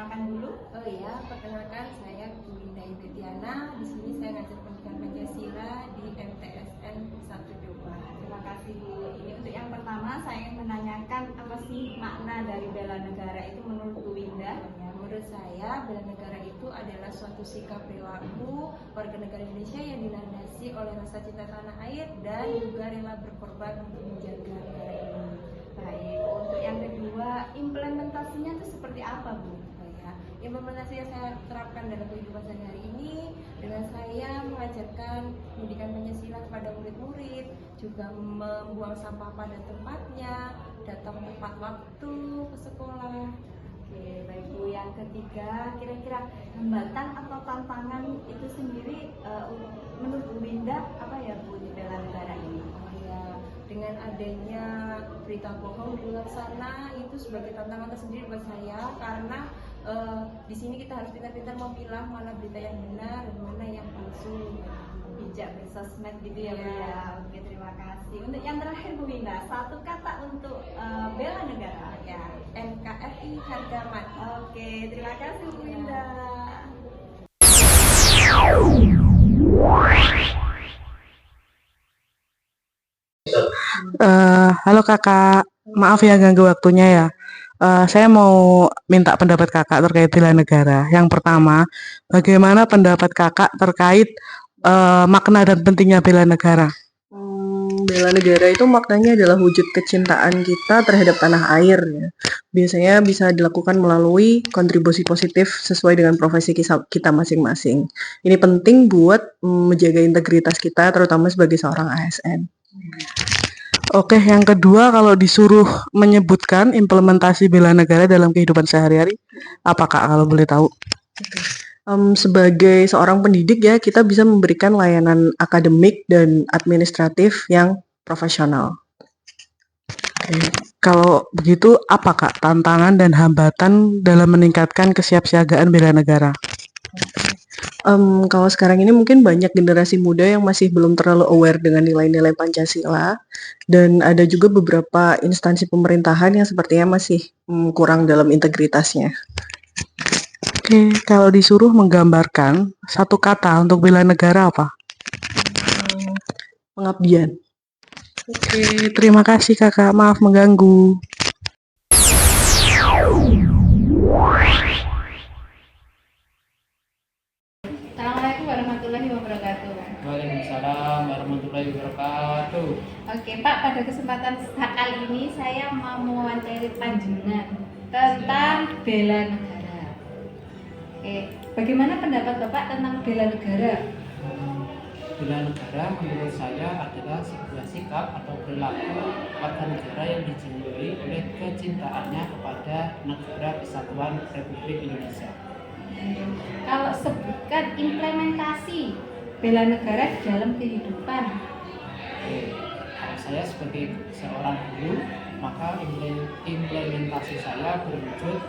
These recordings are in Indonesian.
diperkenalkan dulu. Oh iya, perkenalkan saya Bu Linda Ibetiana. Di sini saya ngajar pendidikan Pancasila di MTSN 1 Jombang. Terima kasih Bu. Ini untuk yang pertama saya ingin menanyakan apa sih makna dari bela negara itu menurut Bu Linda? Ya, menurut saya, bela negara itu adalah suatu sikap perilaku warga negara Indonesia yang dilandasi oleh rasa cinta tanah air dan juga rela berkorban untuk menjaga negara ini. Baik, untuk yang kedua, implementasinya itu seperti apa Bu? Oh ya, implementasi yang saya terapkan dalam kehidupan sehari-hari ini dengan saya mengajarkan pendidikan Pancasila kepada murid-murid, juga membuang sampah pada tempatnya, datang tepat waktu ke sekolah. Oke, baik Bu. Yang ketiga, kira-kira hambatan atau tantangan itu sendiri menurut Bu Linda apa ya Bu di bela negara ini? Oh ya, dengan adanya berita bohong di luar sana itu sebagai tantangan tersendiri buat saya karena di sini kita harus pintar-pintar memilah mana berita yang benar dan mana yang palsu. Bijak bersosmed gitu ya Bu Iya. ya. Oke, terima kasih. Untuk yang terakhir Bu Linda, satu kata untuk bela negara. Ya, NKRI harga mati. Oke, terima kasih Bu Linda. Halo kakak, maaf ya ganggu waktunya ya. Saya mau minta pendapat kakak terkait bela negara. Yang pertama, bagaimana pendapat kakak terkait makna dan pentingnya bela negara? Bela negara itu maknanya adalah wujud kecintaan kita terhadap tanah air ya. Biasanya bisa dilakukan melalui kontribusi positif sesuai dengan profesi kita masing-masing. Ini penting buat menjaga integritas kita terutama sebagai seorang ASN. Oke, yang kedua kalau disuruh menyebutkan implementasi bela negara dalam kehidupan sehari-hari, apa kak kalau boleh tahu? Sebagai seorang pendidik ya, kita bisa memberikan layanan akademik dan administratif yang profesional. Oke, kalau begitu apa kak tantangan dan hambatan dalam meningkatkan kesiapsiagaan bela negara? Kalau sekarang ini mungkin banyak generasi muda yang masih belum terlalu aware dengan nilai-nilai Pancasila, dan ada juga beberapa instansi pemerintahan yang sepertinya masih kurang dalam integritasnya. Oke, kalau disuruh menggambarkan satu kata untuk bela negara apa? Pengabdian. Oke, terima kasih kakak. Maaf mengganggu. Assalamualaikum warahmatullahi wabarakatuh. Waalaikumsalam warahmatullahi wabarakatuh. Oke Pak, pada kesempatan kali ini saya mau mewawancari panjenengan tentang bela negara. Oke, bagaimana pendapat Bapak tentang bela negara? Bela negara menurut saya adalah sebuah sikap atau perilaku warga negara yang dijiwai oleh kecintaannya kepada negara kesatuan Republik Indonesia. Kalau sebutkan implementasi bela negara di dalam kehidupan. Oke, kalau saya sebagai seorang guru, maka implementasi saya berwujud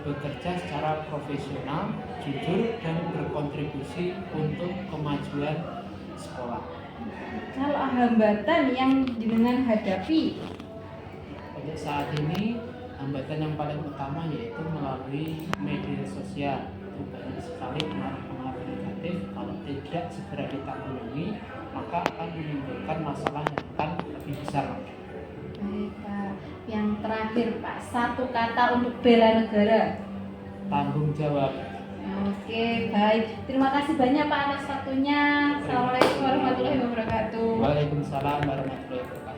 bekerja secara profesional, jujur, dan berkontribusi untuk kemajuan sekolah. Kalau hambatan yang jenengan hadapi, Untuk saat ini, hambatan yang paling utama yaitu melalui media sosial. Itu banyak sekali pengaruh-pengaruh negatif. Kalau tidak segera ditanggulangi, maka akan menimbulkan masalah yang akan lebih besar lagi. baik Pak. Yang terakhir Pak, satu kata untuk bela negara. Tanggung jawab. Oke, baik. Terima kasih banyak Pak atas waktunya. Assalamualaikum warahmatullahi wabarakatuh. Waalaikumsalam warahmatullahi wabarakatuh.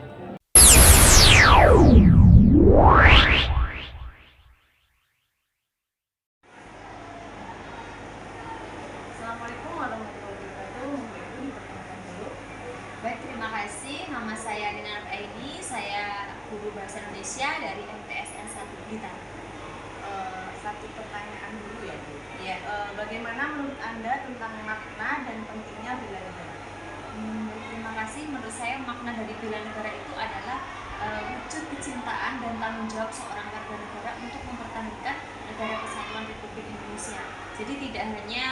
Assalamualaikum warahmatullahi wabarakatuh. Mungkin itu diperkenalkan dulu. Baik, terima kasih. Nama saya Nina Aidi. Saya guru bahasa Indonesia dari MTSN 1 Blitar. Satu pertanyaan dulu ya, Bu. Ya, bagaimana menurut Anda tentang makna dan pentingnya bela negara? Terima kasih. Menurut saya makna dari bela negara itu adalah wujud kecintaan dan tanggung jawab seorang warga negara untuk mempertahankan negara kesatuan Republik Indonesia. Jadi tidak hanya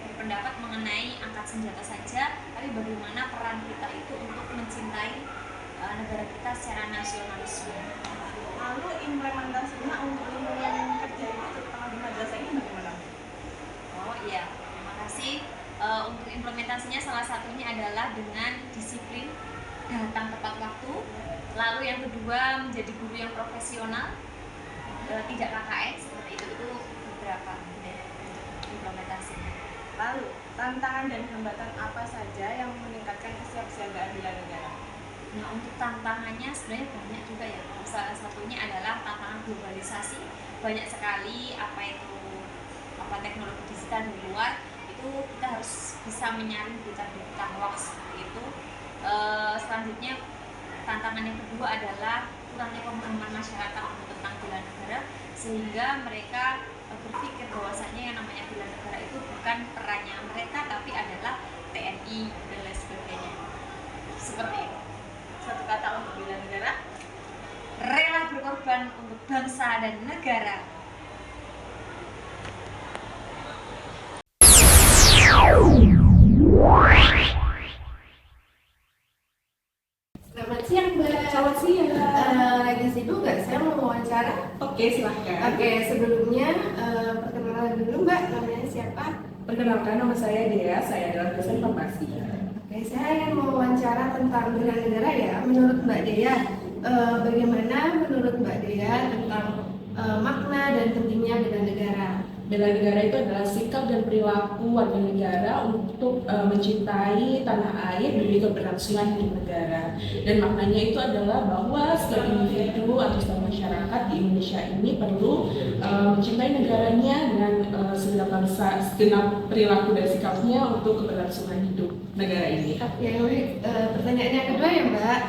berpendapat mengenai angkat senjata saja, tapi bagaimana peran kita itu untuk mencintai negara kita secara nasionalisme. Lalu implementasinya untuk lingkungan kerja itu terutama di madrasah ini bagaimana? Oh iya, terima kasih. Untuk implementasinya salah satunya adalah dengan disiplin datang tepat waktu. Lalu yang kedua menjadi guru yang profesional, tidak KKN seperti itu beberapa implementasinya. Lalu tantangan dan hambatan apa saja yang meningkatkan kesiapsiagaan bela negara? Nah, untuk tantangannya sebenarnya banyak juga ya. Salah satunya adalah tantangan globalisasi. Banyak sekali teknologi digital di luar, itu kita harus bisa menyaring berita-berita hoax seperti itu. Selanjutnya tantangan yang kedua adalah kurangnya pemahaman masyarakat tentang bela negara, sehingga mereka berpikir bahwasannya yang namanya bela negara itu bukan perannya mereka, tapi adalah TNI dan lain sebagainya. Seperti itu. Satu kata untuk bela negara. Rela berkorban untuk bangsa dan negara. Selamat siang, Mbak. Selamat siang. Lagi sibuk nggak? Saya mau wawancara. Oke, silahkan. Oke, sebelumnya perkenalan dulu, Mbak. Namanya siapa? Perkenalkan, nama saya Dea. Saya adalah dosen farmasi. Oke, saya ingin mau wawancara tentang bela negara ya. Menurut Mbak Dea, bagaimana menurut Mbak Dea tentang makna dan pentingnya bela negara? Bela negara itu adalah sikap dan perilaku warga negara untuk mencintai tanah air demi keberlangsungan hidup negara. Dan maknanya itu adalah bahwa setiap individu atau setiap masyarakat di Indonesia ini perlu mencintai negaranya dengan segenap perilaku dan sikapnya untuk keberlangsungan hidup negara ini. Oke, baik. Pertanyaan yang kedua ya, Mbak.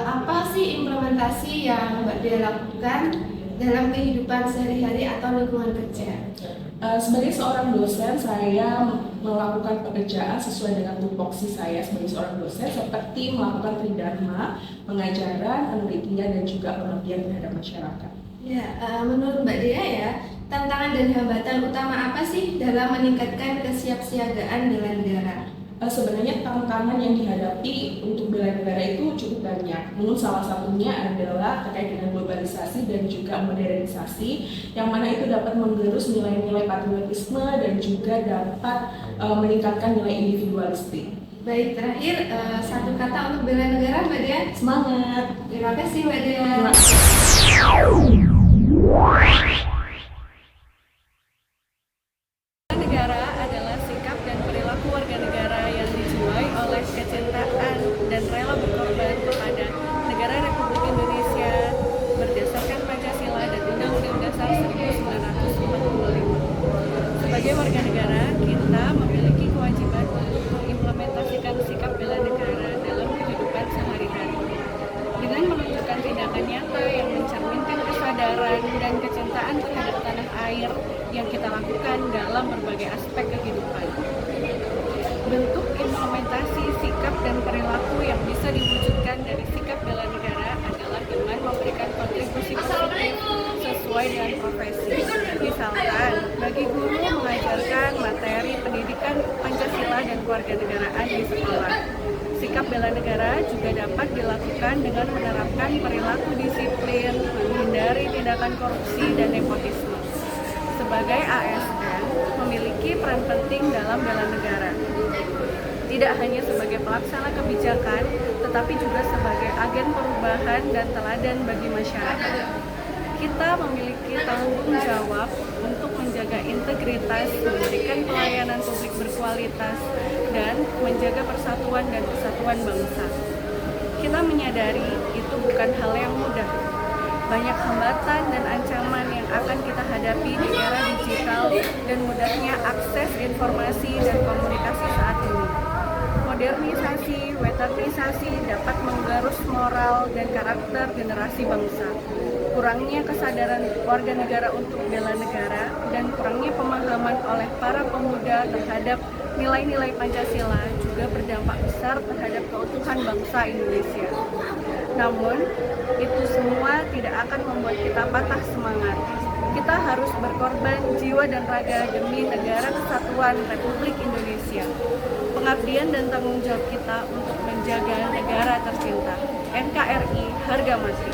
Apa sih implementasi yang Mbak Dea lakukan dalam kehidupan sehari-hari atau lingkungan kerja? Sebagai seorang dosen, saya melakukan pekerjaan sesuai dengan tupoksi saya sebagai seorang dosen, seperti melakukan tridharma, pengajaran, penelitian, dan juga pengabdian terhadap masyarakat. Ya, menurut Mbak Dea ya, tantangan dan hambatan utama apa sih dalam meningkatkan kesiapsiagaan bela negara? Sebenarnya tantangan yang dihadapi untuk bela negara itu cukup banyak. Namun salah satunya adalah terkait dengan globalisasi dan juga modernisasi, yang mana itu dapat menggerus nilai-nilai patriotisme dan juga dapat meningkatkan nilai individualistik. Baik, terakhir satu kata untuk bela negara, Mbak Dea. Semangat! Terima kasih, Mbak Dea. Negara adalah sikap dan perilaku warga negara yang dijiwai oleh kecintaan dan rela berkorban kepada negara Republik Indonesia berdasarkan Pancasila dan Undang-Undang Dasar 1945. Sebagai warga negara, kita memiliki kewajiban untuk mengimplementasikan sikap bela negara dalam kehidupan sehari-hari dengan menunjukkan tindakan nyata yang mencerminkan kesadaran dan kecintaan terhadap tanah air yang kita lakukan dalam berbagai aspek kehidupan. Bentuk implementasi sikap dan perilaku yang bisa diwujudkan dari sikap bela negara adalah dengan memberikan kontribusi positif sesuai dengan profesi. Misalkan, bagi guru mengajarkan materi pendidikan Pancasila dan kewarganegaraan di sekolah. Sikap bela negara juga dapat dilakukan dengan menerapkan perilaku disiplin, menghindari tindakan korupsi dan nepotisme. Sebagai ASN, memiliki peran penting dalam bela negara. Tidak hanya sebagai pelaksana kebijakan, tetapi juga sebagai agen perubahan dan teladan bagi masyarakat. Kita memiliki tanggung jawab untuk menjaga integritas, memberikan pelayanan publik berkualitas, dan menjaga persatuan dan kesatuan bangsa. Kita menyadari itu bukan hal yang mudah. Banyak hambatan dan ancaman yang akan kita hadapi di era digital dan mudahnya akses informasi dan komunikasi saat ini. Modernisasi, weterisasi dapat menggerus moral dan karakter generasi bangsa. Kurangnya kesadaran warga negara untuk bela negara dan kurangnya pemahaman oleh para pemuda terhadap nilai-nilai Pancasila juga berdampak besar terhadap keutuhan bangsa Indonesia. Namun, itu semua tidak akan membuat kita patah semangat. Kita harus berkorban jiwa dan raga demi negara kesatuan Republik Indonesia. Pengabdian dan tanggung jawab kita untuk menjaga negara tercinta. NKRI harga mati.